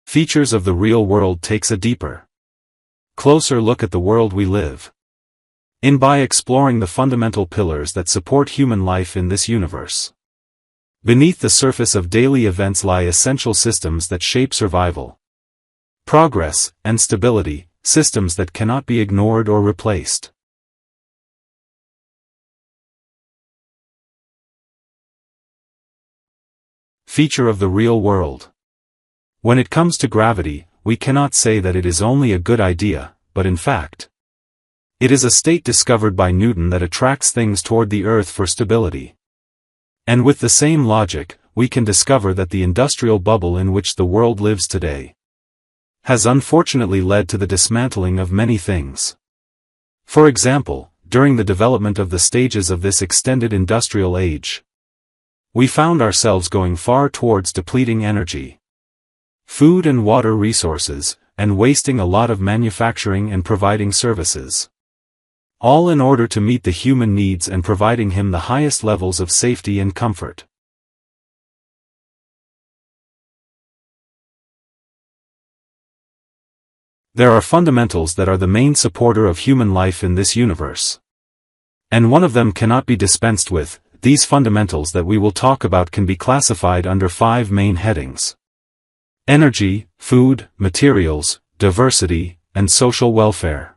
Features of the real world takes a deeper, closer look at the world we live in by exploring the fundamental pillars that support human life in this universe. Beneath the surface of daily events lie essential systems that shape survival, progress, and stability, systems that cannot be ignored or replaced. Feature of the real world. When it comes to gravity, we cannot say that it is only a good idea, but in fact, it is a state discovered by Newton that attracts things toward the Earth for stability. And with the same logic, we can discover that the industrial bubble in which the world lives today has unfortunately led to the dismantling of many things. For example, during the development of the stages of this extended industrial age, we found ourselves going far towards depleting energy, food and water resources, and wasting a lot of manufacturing and providing services, all in order to meet the human needs and providing him the highest levels of safety and comfort. There are fundamentals that are the main supporter of human life in this universe, and one of them cannot be dispensed with. These fundamentals that we will talk about can be classified under 5 main headings: energy, food, materials, diversity, and social welfare.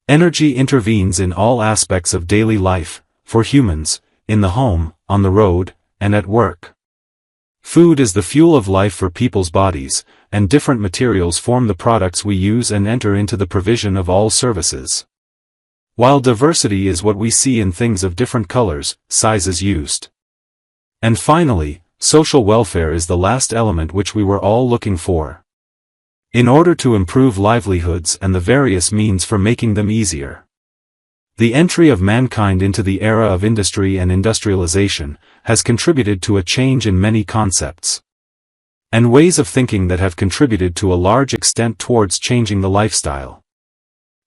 Energy intervenes in all aspects of daily life, for humans, in the home, on the road, and at work. Food is the fuel of life for people's bodies, and different materials form the products we use and enter into the provision of all services. While diversity is what we see in things of different colors, sizes used. And finally, social welfare is the last element which we were all looking for, in order to improve livelihoods and the various means for making them easier. The entry of mankind into the era of industry and industrialization has contributed to a change in many concepts and ways of thinking that have contributed to a large extent towards changing the lifestyle,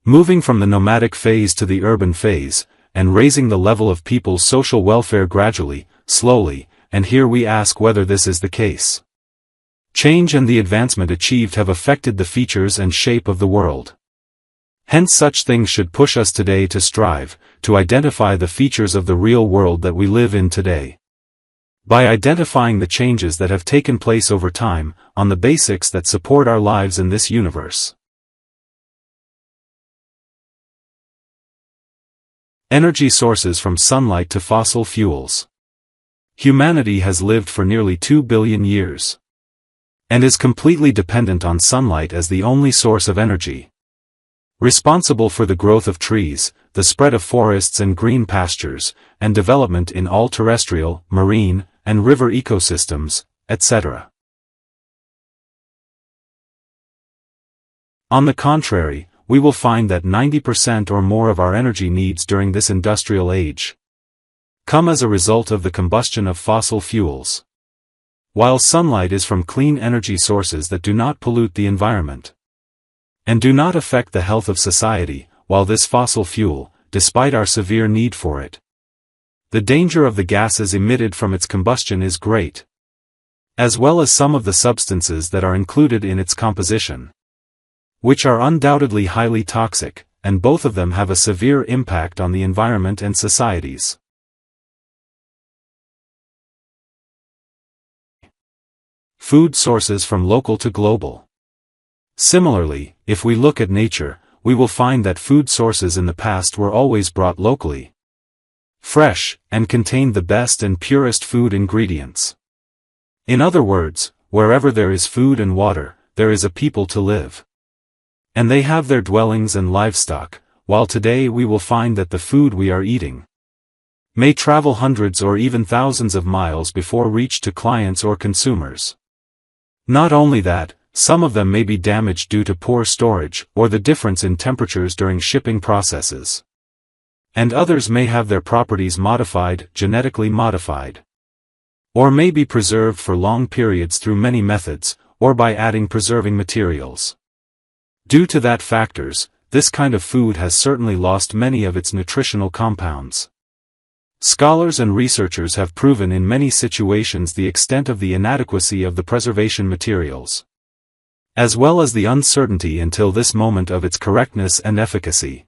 moving from the nomadic phase to the urban phase, and raising the level of people's social welfare gradually, slowly, and here we ask whether this is the case. Change and the advancement achieved have affected the features and shape of the world. Hence such things should push us today to strive to identify the features of the real world that we live in today. By identifying the changes that have taken place over time, on the basics that support our lives in this universe. Energy sources from sunlight to fossil fuels. Humanity has lived for nearly 2 billion years, and is completely dependent on sunlight as the only source of energy, responsible for the growth of trees, the spread of forests and green pastures, and development in all terrestrial, marine, and river ecosystems, etc. On the contrary, we will find that 90% or more of our energy needs during this industrial age come as a result of the combustion of fossil fuels, while sunlight is from clean energy sources that do not pollute the environment and do not affect the health of society. While this fossil fuel, despite our severe need for it, the danger of the gases emitted from its combustion is great, as well as some of the substances that are included in its composition, which are undoubtedly highly toxic, and both of them have a severe impact on the environment and societies. Food sources from local to global. Similarly, if we look at nature, we will find that food sources in the past were always brought locally, fresh, and contained the best and purest food ingredients. In other words, wherever there is food and water, there is a people to live, and they have their dwellings and livestock, while today we will find that the food we are eating may travel hundreds or even thousands of miles before reach to clients or consumers. Not only that, some of them may be damaged due to poor storage or the difference in temperatures during shipping processes. And others may have their properties modified, genetically modified, or may be preserved for long periods through many methods, or by adding preserving materials. Due to that factors, this kind of food has certainly lost many of its nutritional compounds. Scholars and researchers have proven in many situations the extent of the inadequacy of the preservation materials. as well as the uncertainty until this moment of its correctness and efficacy.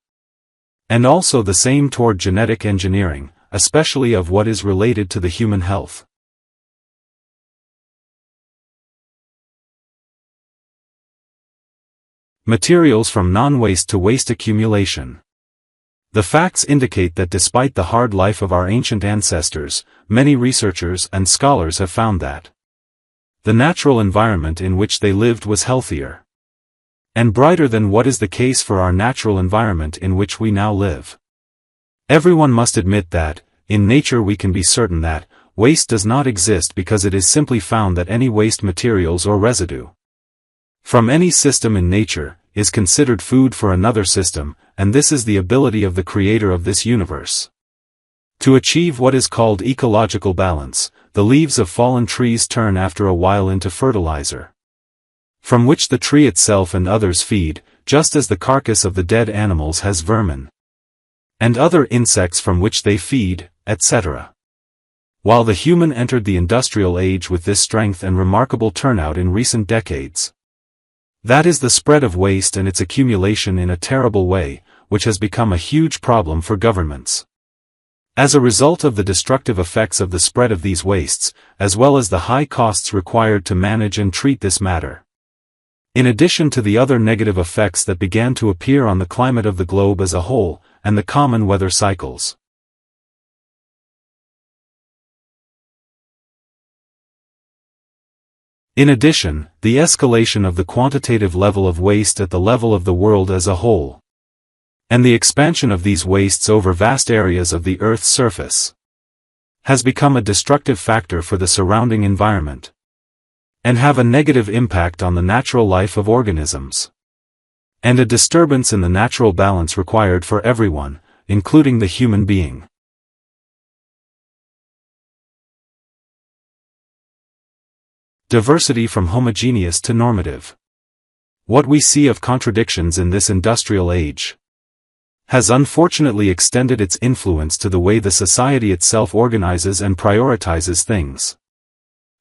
And also the same toward genetic engineering, especially of what is related to the human health. Materials from non-waste to waste accumulation. The facts indicate that despite the hard life of our ancient ancestors, many researchers and scholars have found that the natural environment in which they lived was healthier and brighter than what is the case for our natural environment in which we now live. Everyone must admit that, in nature we can be certain that waste does not exist because it is simply found that any waste materials or residue from any system in nature is considered food for another system, and this is the ability of the creator of this universe to achieve what is called ecological balance. The leaves of fallen trees turn after a while into fertilizer, from which the tree itself and others feed, just as the carcass of the dead animals has vermin and other insects from which they feed, etc. While the human entered the industrial age with this strength and remarkable turnout in recent decades, that is the spread of waste and its accumulation in a terrible way, which has become a huge problem for governments. As a result of the destructive effects of the spread of these wastes, as well as the high costs required to manage and treat this matter. In addition to the other negative effects that began to appear on the climate of the globe as a whole, and the common weather cycles. In addition, the escalation of the quantitative level of waste at the level of the world as a whole, and the expansion of these wastes over vast areas of the Earth's surface, has become a destructive factor for the surrounding environment, and have a negative impact on the natural life of organisms, and a disturbance in the natural balance required for everyone, including the human being. Diversity from homogeneous to normative. What we see of contradictions in this industrial age has unfortunately extended its influence to the way the society itself organizes and prioritizes things.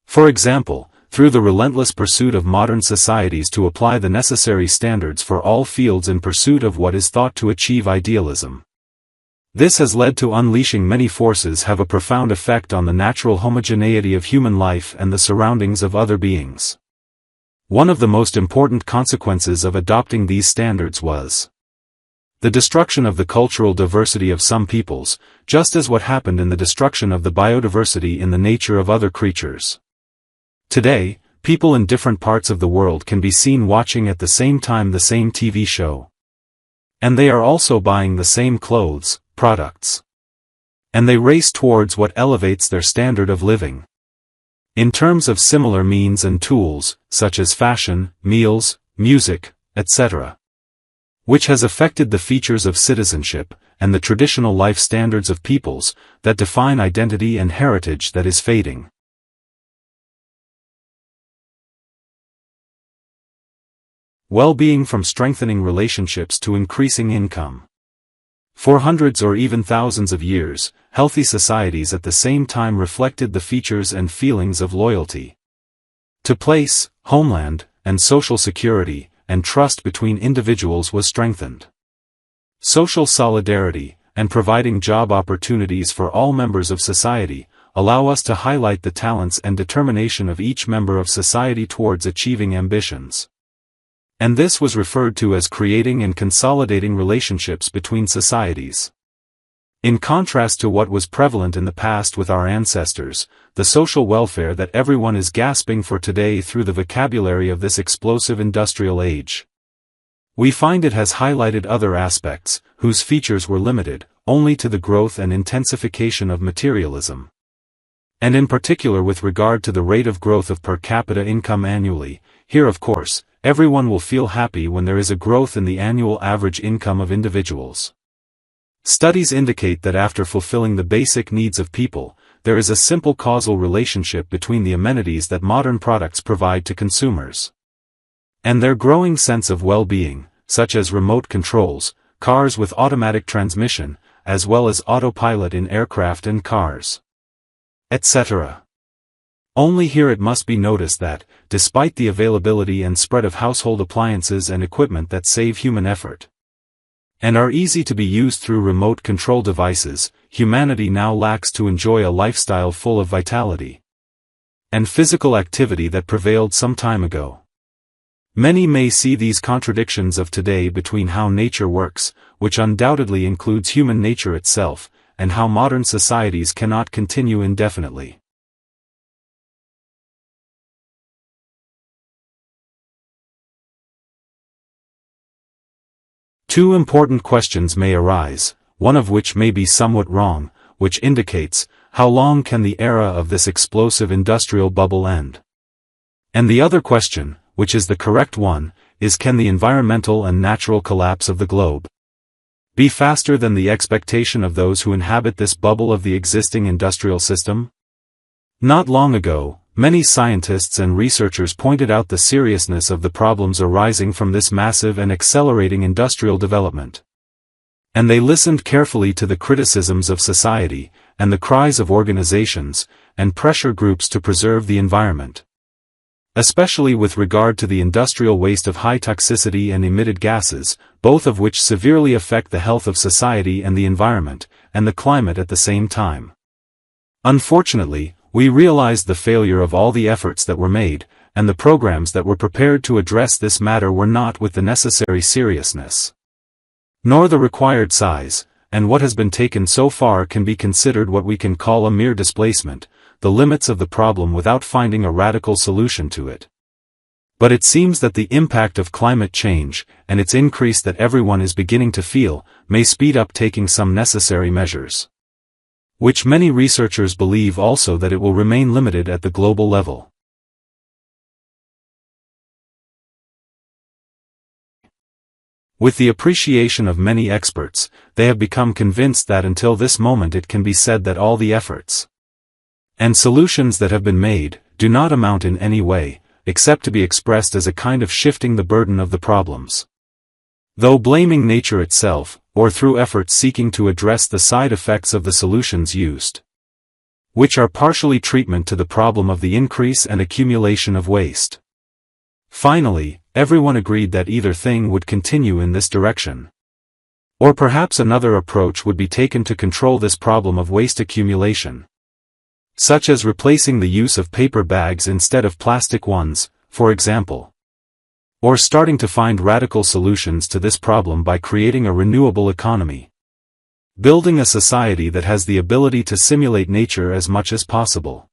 For example, through the relentless pursuit of modern societies to apply the necessary standards for all fields in pursuit of what is thought to achieve idealism. This has led to unleashing many forces have a profound effect on the natural homogeneity of human life and the surroundings of other beings. One of the most important consequences of adopting these standards was the destruction of the cultural diversity of some peoples, just as what happened in the destruction of the biodiversity in the nature of other creatures. Today, people in different parts of the world can be seen watching at the same time the same TV show. And they are also buying the same clothes, products. And they race towards what elevates their standard of living. In terms of similar means and tools, such as fashion, meals, music, etc. Which has affected the features of citizenship, and the traditional life standards of peoples, that define identity and heritage that is fading. Well-being from strengthening relationships to increasing income. For hundreds or even thousands of years, healthy societies at the same time reflected the features and feelings of loyalty to place, homeland, and social security, and trust between individuals was strengthened. Social solidarity, and providing job opportunities for all members of society, allow us to highlight the talents and determination of each member of society towards achieving ambitions. And this was referred to as creating and consolidating relationships between societies. In contrast to what was prevalent in the past with our ancestors, the social welfare that everyone is gasping for today through the vocabulary of this explosive industrial age. We find it has highlighted other aspects, whose features were limited only to the growth and intensification of materialism. And in particular with regard to the rate of growth of per capita income annually, here of course, everyone will feel happy when there is a growth in the annual average income of individuals. Studies indicate that after fulfilling the basic needs of people, there is a simple causal relationship between the amenities that modern products provide to consumers and their growing sense of well-being, such as remote controls, cars with automatic transmission, as well as autopilot in aircraft and cars, etc. Only here it must be noticed that, despite the availability and spread of household appliances and equipment that save human effort, and are easy to be used through remote control devices, humanity now lacks to enjoy a lifestyle full of vitality and physical activity that prevailed some time ago. Many may see these contradictions of today between how nature works, which undoubtedly includes human nature itself, and how modern societies cannot continue indefinitely. Two important questions may arise, one of which may be somewhat wrong, which indicates, how long can the era of this explosive industrial bubble end? And the other question, which is the correct one, is can the environmental and natural collapse of the globe be faster than the expectation of those who inhabit this bubble of the existing industrial system? Not long ago, many scientists and researchers pointed out the seriousness of the problems arising from this massive and accelerating industrial development. And they listened carefully to the criticisms of society, and the cries of organizations, and pressure groups to preserve the environment. Especially with regard to the industrial waste of high toxicity and emitted gases, both of which severely affect the health of society and the environment, and the climate at the same time. Unfortunately, we realized the failure of all the efforts that were made, and the programs that were prepared to address this matter were not with the necessary seriousness, nor the required size, and what has been taken so far can be considered what we can call a mere displacement, the limits of the problem without finding a radical solution to it. But it seems that the impact of climate change, and its increase that everyone is beginning to feel, may speed up taking some necessary measures, which many researchers believe also that it will remain limited at the global level. With the appreciation of many experts, they have become convinced that until this moment it can be said that all the efforts and solutions that have been made do not amount in any way, except to be expressed as a kind of shifting the burden of the problems, though blaming nature itself, or through efforts seeking to address the side effects of the solutions used, which are partially treatment to the problem of the increase and accumulation of waste. Finally, everyone agreed that either thing would continue in this direction, or perhaps another approach would be taken to control this problem of waste accumulation, such as replacing the use of paper bags instead of plastic ones, for example, or starting to find radical solutions to this problem by creating a renewable economy, building a society that has the ability to simulate nature as much as possible.